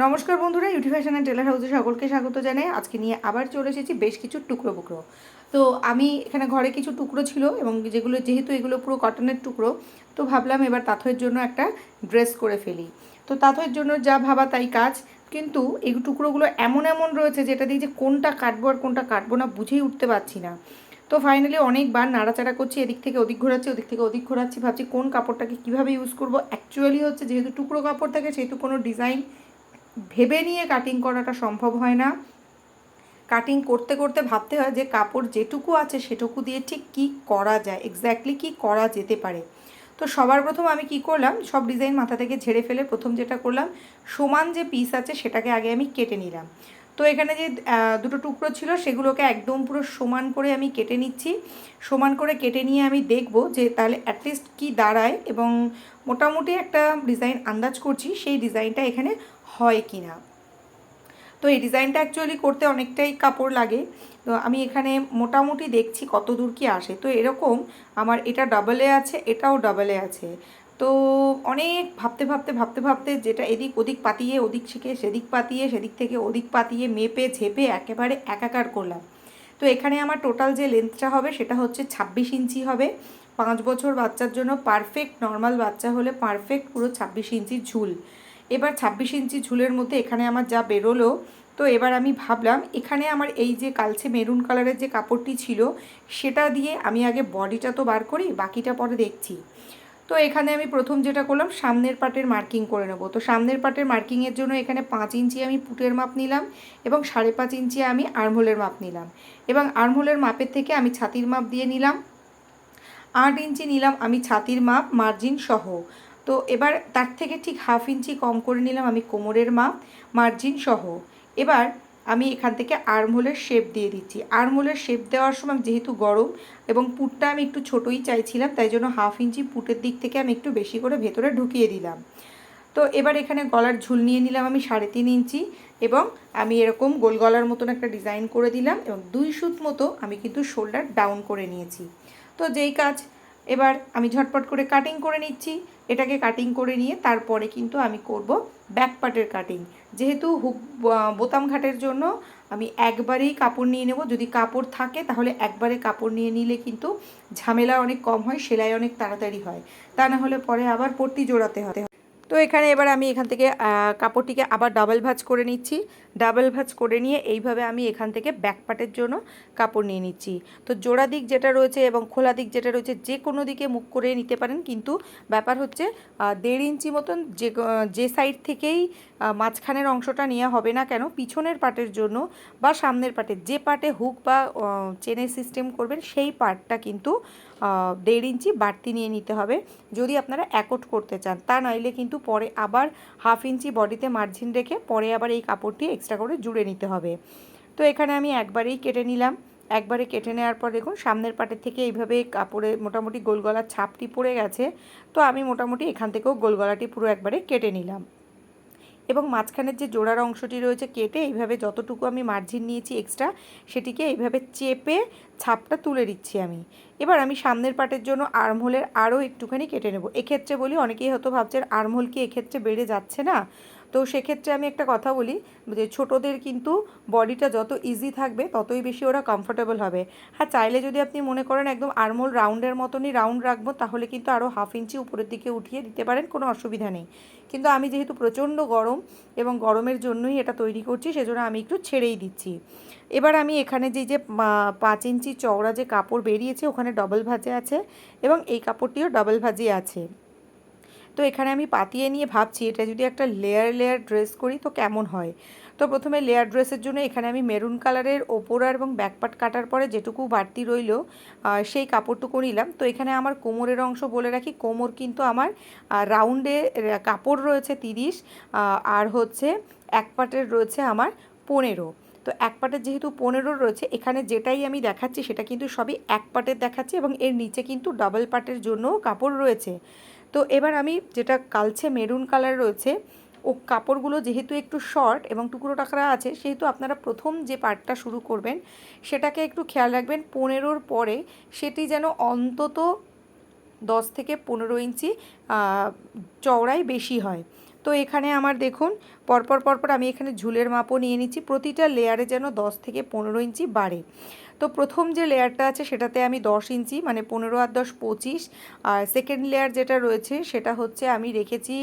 নমস্কার বন্ধুরা, UT fashion and teller হাউসে সকলকে স্বাগত জানাই। আজকে নিয়ে আবার চলে এসেছি বেশ কিছু টুকরো টুকরো। তো আমি এখানে ঘরে কিছু টুকরো ছিল এবং যেহেতু এগুলো পুরো কটনের টুকরো, তো ভাবলাম এবার তাঁতের জন্য একটা ড্রেস করে ফেলি। তো তাঁতের জন্য যা ভাবা তাই কাজ, কিন্তু এই টুকরোগুলো এমন এমন রয়েছে যেটা দিয়ে যে কোনটা কাটবো আর কোনটা কাটবো না বুঝেই উঠতে পারছি না। তো ফাইনালি অনেকবার নাড়াচাড়া করছি, এদিক থেকে ওদিক ঘোরাচ্ছি, ওদিক থেকে ওদিক ঘোরাচ্ছি, ভাবছি কোন কাপড়টাকে কীভাবে ইউজ করবো। অ্যাকচুয়ালি হচ্ছে যেহেতু টুকরো কাপড় থাকে সেহেতু কোনো ডিজাইন ভেবে নিয়ে কাটিং করাটা সম্ভব হয় না। কাটিং করতে করতে ভাবতে হয় যে কাপড় যেটুকু আছে সেটুকু দিয়ে ঠিক কী করা যায়, এক্স্যাক্টলি কী করা যেতে পারে। তো সবার প্রথম আমি কি করলাম, সব ডিজাইন মাথা থেকে ঝেড়ে ফেলে প্রথম যেটা করলাম, সমান যে পিস আছে সেটাকে আগে আমি কেটে নিলাম। তো এখানে যে দুটো টুকরো ছিল সেগুলোকে একদম পুরো সমান করে আমি কেটে নিচ্ছি। সমান করে কেটে নিয়ে আমি দেখব যে তাহলে অ্যাটলিস্ট কী দাঁড়ায়, এবং মোটামুটি একটা ডিজাইন আন্দাজ করছি সেই ডিজাইনটা এখানে হয় কি না। তো এই ডিজাইনটা অ্যাকচুয়ালি করতে অনেকটাই কাপড় লাগে। তো আমি এখানে মোটামুটি দেখছি কত দূর কি আসে। তো এরকম আমার এটা ডাবলে আছে, এটাও ডাবলে আছে। তো অনেক ভাবতে ভাবতে ভাবতে ভাবতে যেটা এদিক ওদিক পাতিয়ে, ওদিক থেকে সেদিক পাতিয়ে, সেদিক থেকে ওদিক পাতিয়ে, মেপে ঝেপে একেবারে একাকার করলাম। তো এখানে আমার টোটাল যে লেন্থটা হবে সেটা হচ্ছে 26 ইঞ্চি হবে। 5 বছর বাচ্চার জন্য পারফেক্ট, নর্মাল বাচ্চা হলে পারফেক্ট পুরো 26 ইঞ্চি ঝুল। এবার 26 ইঞ্চি ঝুলের মধ্যে এখানে আমার যা বেরোলো, তো এবার আমি ভাবলাম এখানে আমার এই যে কালচে মেরুন কালারের যে কাপড়টি ছিল সেটা দিয়ে আমি আগে বডিটা তো বার করি, বাকিটা পরে দেখছি। তো এখানে আমি প্রথম যেটা করলাম, সামনের পাটের মার্কিং করে নেব। তো সামনের পাটের মার্কিংয়ের জন্য এখানে 5 ইঞ্চি আমি পুটের মাপ নিলাম এবং 5.5 ইঞ্চি আমি আর্মহোলের মাপ নিলাম, এবং আর্মহোলের মাপের থেকে আমি ছাতির মাপ দিয়ে নিলাম। 8 ইঞ্চি নিলাম আমি ছাতির মাপ মার্জিন সহ। তো এবার তার থেকে ঠিক 1/2 ইঞ্চি কম করে নিলাম আমি কোমরের মাপ মার্জিন সহ। এবার আমি এখান থেকে আর্মহোলের শেপ দিয়ে দিচ্ছি। আর্মহোলের শেপ দেওয়ার সময় যেহেতু গরম এবং পুটটা আমি একটু ছোটোই চাইছিলাম, তাই জন্য 1/2 ইঞ্চি পুটের দিক থেকে আমি একটু বেশি করে ভেতরে ঢুকিয়ে দিলাম। তো এবার এখানে গলার ঝুল নিয়ে নিলাম আমি 3.5 ইঞ্চি, এবং আমি এরকম গোল গলার মতন একটা ডিজাইন করে দিলাম, এবং 2 সুত মতো আমি কিন্তু শোল্ডার ডাউন করে নিয়েছি। তো যেই কাজ, এবার আমি ঝটপট করে কাটিং করে নিচ্ছি। এটাকে কাটিং করে নিয়ে তারপরে কিন্তু আমি করব ব্যাক পার্টের কাটিং। যেহেতু হুক বোতাম ঘাটের জন্য আমি একবারেই কাপড় নিয়ে নেব। যদি কাপড় থাকে তাহলে একবারে কাপড় নিয়ে নিলে কিন্তু ঝামেলা অনেক কম হয়, সেলাই অনেক তাড়াতাড়ি হয়। তা না হলে পরে আবার পট্টি জোড়াতে হয়। তো এখানে এবার আমি এখান থেকে কাপড়টিকে আবার ডাবল ভাঁজ করে নিচ্ছি। ডাবল ভাঁজ করে নিয়ে এইভাবে আমি এখান থেকে ব্যাক পার্টের জন্য কাপড় নিয়ে নিচ্ছি। তো জোড়া দিক যেটা রয়েছে এবং খোলা দিক যেটা রয়েছে যে কোনো দিকে মুখ করে নিতে পারেন, কিন্তু ব্যাপার হচ্ছে 1.5 ইঞ্চি মতন যে সাইড থেকেই মাঝখানের অংশটা নেওয়া হবে না কেন, পিছনের পার্টের জন্য বা সামনের পার্টের যে পার্টে হুক বা চেনের সিস্টেম করবেন সেই পার্টটা কিন্তু 1.5 ইঞ্চি বাড়তি নিয়ে নিতে হবে যদি আপনারা অ্যাকট করতে চান। তা নইলে কিন্তু পরে আবার 1/2 ইঞ্চি বডিতে মার্জিন রেখে পরে আবার এই কাপড়টি এক্সট্রা করে জুড়ে নিতে হবে। তো এখানে আমি একবারেই কেটে নিলাম। একবারে কেটে নেওয়ার পর দেখুন সামনের পাটের থেকে এইভাবে কাপড়ে মোটামুটি গোল গলার ছাপটি পড়ে গেছে। তো আমি মোটামুটি এখান থেকেও গোল গলাটি পুরো একবারে কেটে নিলাম, এবং মাঝখানের যে জোড়ার অংশটি রয়েছে কেটে এইভাবে যতটুকু আমি মার্জিন নিয়েছি এক্সট্রা, সেটিকে এইভাবে চেপে ছাপটা তুলে দিচ্ছি আমি। এবার আমি সামনের পাটের জন্য আর্মহোলের আরও একটুখানি কেটে নেব। এক্ষেত্রে বলি, অনেকেই হয়তো ভাবছেন আর্মহোল কি এক্ষেত্রে বেড়ে যাচ্ছে না। তো সেক্ষেত্রে আমি একটা কথা বলি যে ছোটোদের কিন্তু বডিটা যত ইজি থাকবে ততই বেশি ওরা কমফোর্টেবল হবে। হ্যাঁ, চাইলে যদি আপনি মনে করেন একদম আর্মহোল রাউন্ডের মতনই রাউন্ড রাখবো, তাহলে কিন্তু আরও 1/2 ইঞ্চি উপরের দিকে উঠিয়ে দিতে পারেন, কোনো অসুবিধা নেই। কিন্তু আমি যেহেতু প্রচণ্ড গরম এবং গরমের জন্যই এটা তৈরি করছি, সেজন্য আমি একটু ছেড়েই দিচ্ছি। এবার আমি এখানে যে 5 ইঞ্চি চওড়া যে কাপড় বেরিয়েছে ওখানে ডবল ভাঁজে আছে, এবং এই কাপড়টিও ডবল ভাঁজে আছে। তো এখানে আমি পাতিয়ে নিয়ে ভাবছি এটা যদি একটা লেয়ার লেয়ার ড্রেস করি তো কেমন হয়। তো প্রথমে লেয়ার ড্রেসের জন্য এখানে আমি মেরুন কালারের ওপর এবং ব্যাকপার্ট কাটার পরে যেটুকু বাড়তি রইল সেই কাপড়টুকু নিলাম। তো এখানে আমার কোমরের অংশ বলে রাখি, কোমর কিন্তু আমার রাউন্ডে কাপড় রয়েছে 30, আর হচ্ছে এক পাটের রয়েছে আমার 15। তো এক পাটের যেহেতু 15 রয়েছে, এখানে যেটাই আমি দেখাচ্ছি সেটা কিন্তু সবই এক পাটের দেখাচ্ছি, এবং এর নিচে কিন্তু ডাবল পাটের জন্যও কাপড় রয়েছে। তো এবার আমি যেটা কালচে মেরুন কালার রয়েছে ও কাপড়গুলো যেহেতু একটু শর্ট এবং টুকরো টাকরা আছে, সেহেতু আপনারা প্রথম যে পার্টটা শুরু করবেন সেটাকে একটু খেয়াল রাখবেন 15-র পরে সেটি যেন অন্তত 10 থেকে 15 ইঞ্চি চওড়াই বেশি হয়। তো তো এখানে আমার দেখুন পরপর পরপর আমি এখানে ঝুলের মাপও নিয়ে নিচ্ছি, প্রতিটা লেয়ারে যেন 10 থেকে 15 ইঞ্চি বাড়ে। তো প্রথম যে লেয়ারটা আছে সেটাতে আমি 10 ইঞ্চি মানে 15 আর 10 25, আর সেকেন্ড লেয়ার যেটা রয়েছে সেটা হচ্ছে আমি রেখেছি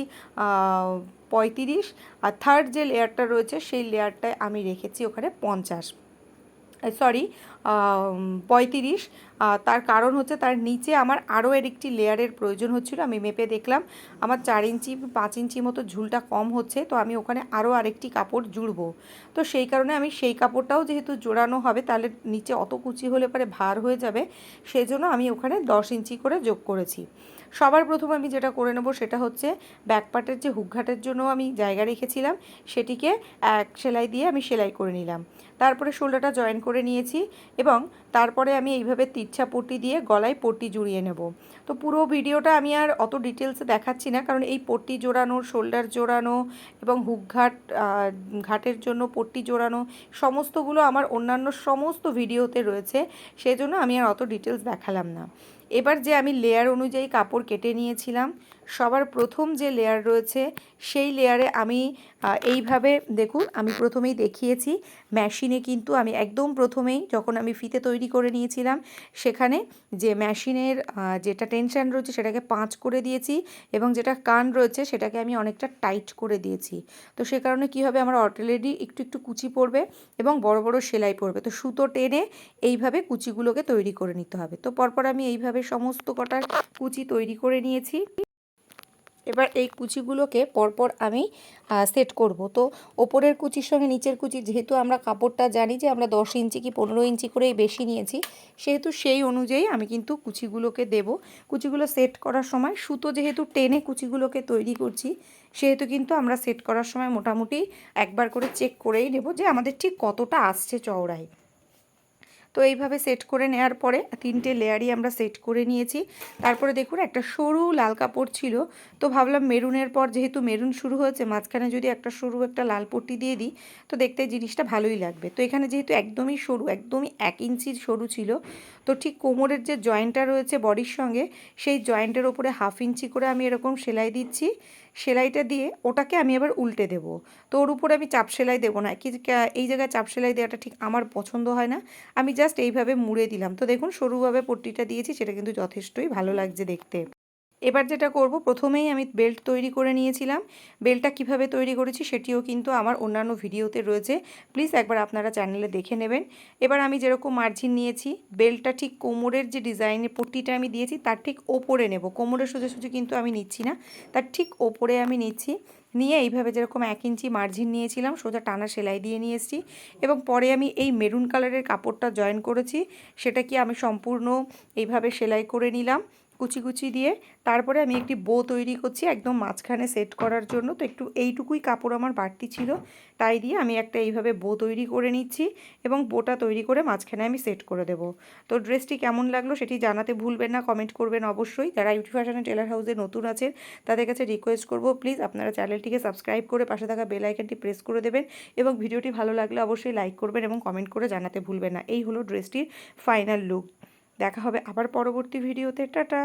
35, আর থার্ড যে লেয়ারটা রয়েছে সেই লেয়ারটায় আমি রেখেছি ওখানে 50, সরি 35। তার কারণ হচ্ছে তার নিচে আমার আরও একটি লেয়ারের প্রয়োজন হচ্ছিল। আমি মেপে দেখলাম আমার 4 ইঞ্চি 5 ইঞ্চি মতো ঝুলটা কম হচ্ছে, তো আমি ওখানে আরও আরেকটি কাপড় জুড়বো। তো সেই কারণে আমি সেই কাপড়টাও যেহেতু জোড়ানো হবে তাহলে নিচে অত কুচি হলে পরে ভার হয়ে যাবে, সেই জন্য আমি ওখানে 10 ইঞ্চি করে যোগ করেছি। সবার প্রথম আমি যেটা করে নেব সেটা হচ্ছে ব্যাকপার্টের যে হুকঘাটের জন্য আমি জায়গা রেখেছিলাম সেটিকে এক সেলাই দিয়ে আমি সেলাই করে নিলাম। তারপরে শোল্ডারটা জয়েন করে নিয়েছি এবং তারপরে আমি এইভাবে তিরছা পট্টি দিয়ে গলায় পট্টি জুড়িয়ে নেব। তো পুরো ভিডিওটা আমি আর অত ডিটেলসে দেখাচ্ছি না, কারণ এই পট্টি জোড়ানো, শোল্ডার জোড়ানো এবং ঘাটের জন্য পট্টি জোড়ানো সমস্তগুলো আমার অন্যান্য সমস্ত ভিডিওতে রয়েছে, সেজন্য আমি আর অত ডিটেলস দেখালাম না। এবার যে আমি লেয়ার অনুযায়ী কাপড় কেটে নিয়েছিলাম, সবার প্রথম যে লেয়ার রয়েছে সেই লেয়ারে আমি এইভাবে দেখুন, আমি প্রথমেই দেখিয়েছি মেশিনে, কিন্তু আমি একদম প্রথমেই যখন আমি ফিতে তৈরি করে নিয়েছিলাম সেখানে যে মেশিনের যেটা টেনশন রয়েছে সেটাকে 5 করে দিয়েছি এবং যেটা কান রয়েছে সেটাকে আমি অনেকটা টাইট করে দিয়েছি। তো সে কারণে কী হবে, আমার অলরেডি একটু একটু কুচি পড়বে এবং বড় বড় সেলাই পড়বে, তো সুতো টেনে এইভাবে কুচিগুলোকে তৈরি করে নিতে হবে। তো পরপর আমি এইভাবে সমস্ত কটার কুচি তৈরি করে নিয়েছি। এবার এই কুচিগুলোকে পরপর আমি সেট করব। তো ওপরের কুচির সঙ্গে নিচের কুচি, যেহেতু আমরা কাপড়টা জানি যে আমরা 10 ইঞ্চি কি 15 ইঞ্চি করেই বেশি নিয়েছি, সেহেতু সেই অনুযায়ী আমি কিন্তু কুচিগুলোকে দেব। কুচিগুলো সেট করার সময় সুতো যেহেতু টেনে কুচিগুলোকে তৈরি করছি, সেহেতু কিন্তু আমরা সেট করার সময় মোটামুটি একবার করে চেক করেই নেব যে আমাদের ঠিক কতটা আসছে চওড়ায়। তো এইভাবে সেট করে নেওয়ার পরে 3টে লেয়ারই আমরা সেট করে নিয়েছি। তারপরে দেখুন একটা সরু লাল কাপড় ছিল, তো ভাবলাম মেরুনের পর যেহেতু মেরুন শুরু হয়েছে, মাঝখানে যদি একটা সরু একটা লাল পট্টি দিয়ে দিই তো দেখতে জিনিসটা ভালোই লাগবে। তো এখানে যেহেতু একদমই সরু, একদমই 1 ইঞ্চির সরু ছিল, তো ঠিক কোমরের যে জয়েন্টটা রয়েছে বডির সঙ্গে, সেই জয়েন্টের ওপরে 1/2 ইঞ্চি করে আমি এরকম সেলাই দিচ্ছি। সেলাইটা দিয়ে ওটাকে আমি এবার উল্টে দেবো। তো ওর উপরে আমি চাপ সেলাই দেবো না, এই জায়গায় চাপ সেলাই দেওয়াটা ঠিক আমার পছন্দ হয় না। আমি জাস্ট এইভাবে মুড়ে দিলাম। তো দেখুন সরুভাবে পট্টিটা দিয়েছি, সেটা কিন্তু যথেষ্টই ভালো লাগছে দেখতে। এবার যেটা করব, প্রথমেই আমি বেল্ট তৈরি করে নিয়েছিলাম। বেল্টটা কিভাবে তৈরি করেছি সেটিও কিন্তু আমার অন্যান্য ভিডিওতে রয়েছে, প্লিজ একবার আপনারা চ্যানেলে দেখে নেবেন। এবার আমি যেরকম মার্জিন নিয়েছি, বেল্টটা ঠিক কোমরের যে ডিজাইনের পট্টিটা আমি দিয়েছি তার ঠিক ওপরে নেব। কোমরের সোজাসুজি কিন্তু আমি নিচ্ছি না, তার ঠিক ওপরে আমি নিচ্ছি। নিয়ে এইভাবে যেরকম 1 ইঞ্চি মার্জিন নিয়েছিলাম, সোজা টানা সেলাই দিয়ে নিয়ে এসেছি এবং পরে আমি এই মেরুন কালারের কাপড়টা জয়েন করেছি, সেটা কি আমি সম্পূর্ণ এইভাবে সেলাই করে নিলাম কুচি কুচি দিয়ে। তারপরে আমি একটি বো তৈরি করছি একদম মাঝখানে সেট করার জন্য। তো একটু এইটুকুই কাপড় আমার বাড়তি ছিল, তাই দিয়ে আমি একটা এইভাবে বো তৈরি করে নিচ্ছি এবং বোটা তৈরি করে মাঝখানে আমি সেট করে দেব। তো ড্রেসটি কেমন লাগলো সেটি জানাতে ভুলবেন না, কমেন্ট করবেন অবশ্যই। যারা ইউটি ফ্যাশন টেলার হাউসে নতুন আছেন তাদের কাছে রিকোয়েস্ট করব, প্লিজ আপনারা চ্যানেলটিকে সাবস্ক্রাইব করে পাশে থাকা বেল আইকনটি প্রেস করে দেবেন এবং ভিডিওটি ভালো লাগলে অবশ্যই লাইক করবেন এবং কমেন্ট করে জানাতে ভুলবেন না। এই হলো ড্রেসটির ফাইনাল লুক। দেখা হবে আবার পরবর্তী ভিডিওতে। টাটা।